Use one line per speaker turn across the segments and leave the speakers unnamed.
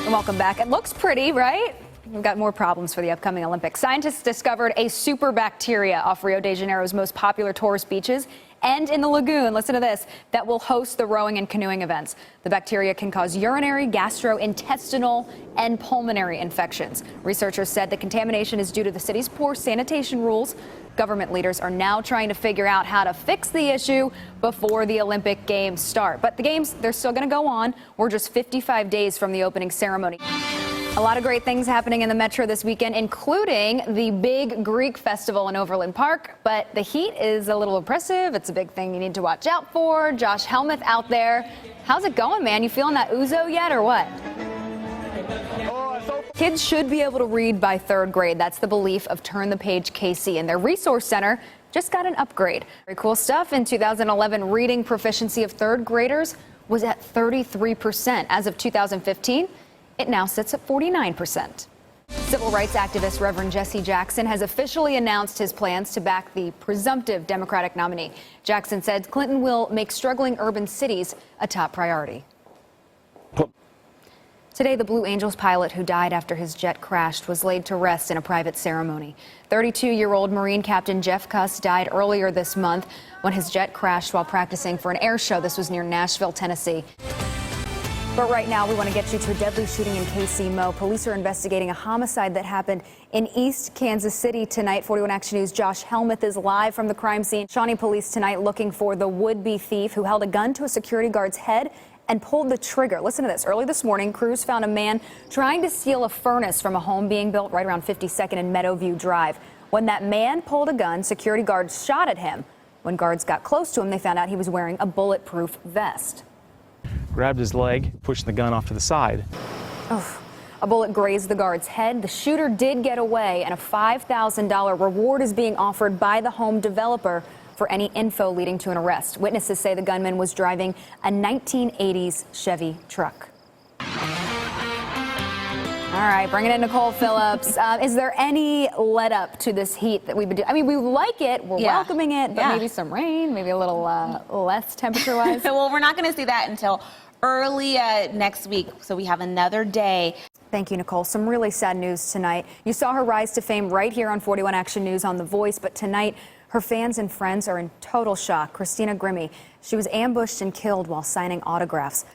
And welcome back. It looks pretty, right? We've got more problems for the upcoming Olympics. Scientists discovered a super bacteria off Rio de Janeiro's most popular tourist beaches and in the lagoon, listen to this, that will host the rowing and canoeing events. The bacteria can cause urinary, gastrointestinal, and pulmonary infections. Researchers said the contamination is due to the city's poor sanitation rules. Government leaders are now trying to figure out how to fix the issue before the Olympic Games start. But the Games, they're still going to go on. We're just 55 days from the opening ceremony. A lot of great things happening in the Metro this weekend, including the big Greek festival in Overland Park. But the heat is a little oppressive. It's a big thing you need to watch out for. Josh Helmuth out there. How's it going, man? You feeling that ouzo yet or what? Kids should be able to read by third grade. That's the belief of Turn the Page KC, and their resource center just got an upgrade. Very cool stuff. In 2011, reading proficiency of third graders was at 33%. As of 2015, it now sits at 49%. Civil rights activist Reverend Jesse Jackson has officially announced his plans to back the presumptive Democratic nominee. Jackson said Clinton will make struggling urban cities a top priority. Today, the Blue Angels pilot who died after his jet crashed was laid to rest in a private ceremony. 32-year-old Marine Captain Jeff Cuss died earlier this month when his jet crashed while practicing for an air show. This was near Nashville, Tennessee. But right now, we want to get you to a deadly shooting in KC. Mo. Police are investigating a homicide that happened in East Kansas City tonight. 41 Action News' Josh Helmuth is live from the crime scene. Shawnee police tonight looking for the would-be thief who held a gun to a security guard's head and pulled the trigger. Listen to this. Early this morning, crews found a man trying to steal a furnace from a home being built right around 52nd and Meadowview Drive. When that man pulled a gun, security guards shot at him. When guards got close to him, they found out he was wearing a bulletproof vest.
Grabbed his leg, pushed the gun off to the side.
A bullet grazed the guard's head. The shooter did get away, and a $5,000 reward is being offered by the home developer for any info leading to an arrest. Witnesses say the gunman was driving a 1980s Chevy truck. All right, bringing in Nicole Phillips. Is there any let up to this heat that we've been doing? I mean, we like it, we're welcoming it, but maybe some rain, maybe a little less temperature-wise.
Well, we're not going to see that until early next week, so we have another day.
Thank you, Nicole. Some really sad news tonight. You saw her rise to fame right here on 41 Action News on The Voice, but tonight her fans and friends are in total shock. Christina Grimmie, she was ambushed and killed while signing autographs.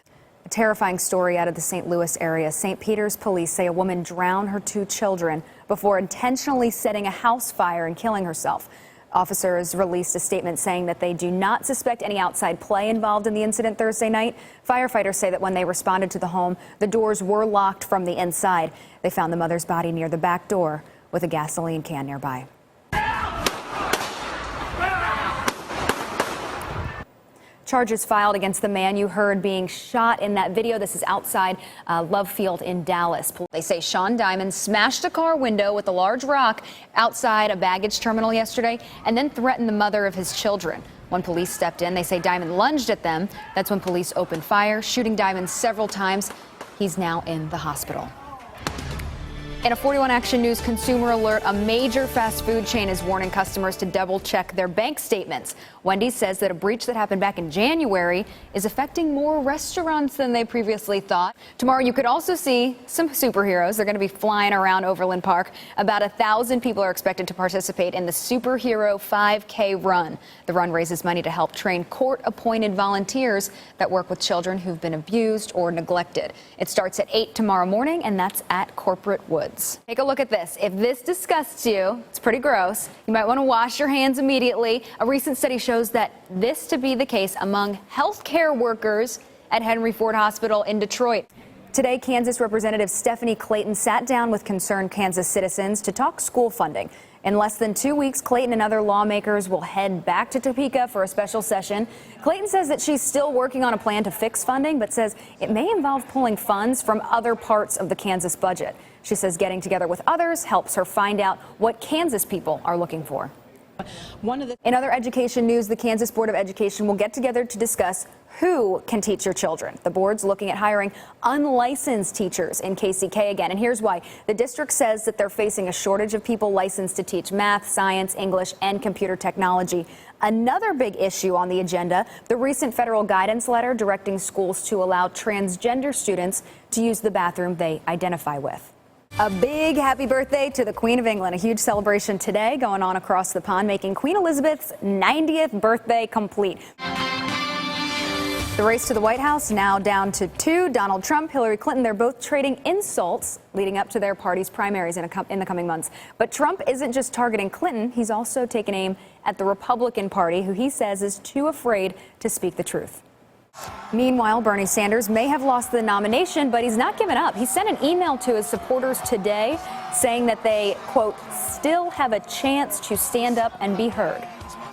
A terrifying story out of the St. Louis area. St. Peter's police say a woman drowned her 2 children before intentionally setting a house fire and killing herself. Officers released a statement saying that they do not suspect any outside play involved in the incident Thursday night. Firefighters say that when they responded to the home, the doors were locked from the inside. They found the mother's body near the back door with a gasoline can nearby. Charges filed against the man you heard being shot in that video. This is outside Love Field in Dallas. They say Sean Diamond smashed a car window with a large rock outside a baggage terminal yesterday and then threatened the mother of his children. When police stepped in, they say Diamond lunged at them. That's when police opened fire, shooting Diamond several times. He's now in the hospital. In a 41 Action News consumer alert, a major fast food chain is warning customers to double check their bank statements. Wendy's says that a breach that happened back in January is affecting more restaurants than they previously thought. Tomorrow you could also see some superheroes. They're going to be flying around Overland Park. About 1,000 people are expected to participate in the Superhero 5K run. The run raises money to help train court-appointed volunteers that work with children who've been abused or neglected. It starts at 8 tomorrow morning, and that's at Corporate Woods. Take a look at this. If this disgusts you, it's pretty gross. You might want to wash your hands immediately. A recent study shows that this to be the case among healthcare workers at Henry Ford Hospital in Detroit. Today, Kansas Representative Stephanie Clayton sat down with concerned Kansas citizens to talk school funding. In less than 2 weeks, Clayton and other lawmakers will head back to Topeka for a special session. Clayton says that she's still working on a plan to fix funding, but says it may involve pulling funds from other parts of the Kansas budget. She says getting together with others helps her find out what Kansas people are looking for. In other education news, the Kansas Board of Education will get together to discuss who can teach your children. The board's looking at hiring unlicensed teachers in KCK again. And here's why. The district says that they're facing a shortage of people licensed to teach math, science, English, and computer technology. Another big issue on the agenda, the recent federal guidance letter directing schools to allow transgender students to use the bathroom they identify with. A big happy birthday to the Queen of England. A huge celebration today going on across the pond, making Queen Elizabeth's 90th birthday complete. The race to the White House now down to 2. Donald Trump, Hillary Clinton, they're both trading insults leading up to their party's primaries in the coming months. But Trump isn't just targeting Clinton. He's also taking aim at the Republican Party, who he says is too afraid to speak the truth. Meanwhile, Bernie Sanders may have lost the nomination, but he's not given up. He sent an email to his supporters today saying that they, quote, still have a chance to stand up and be heard.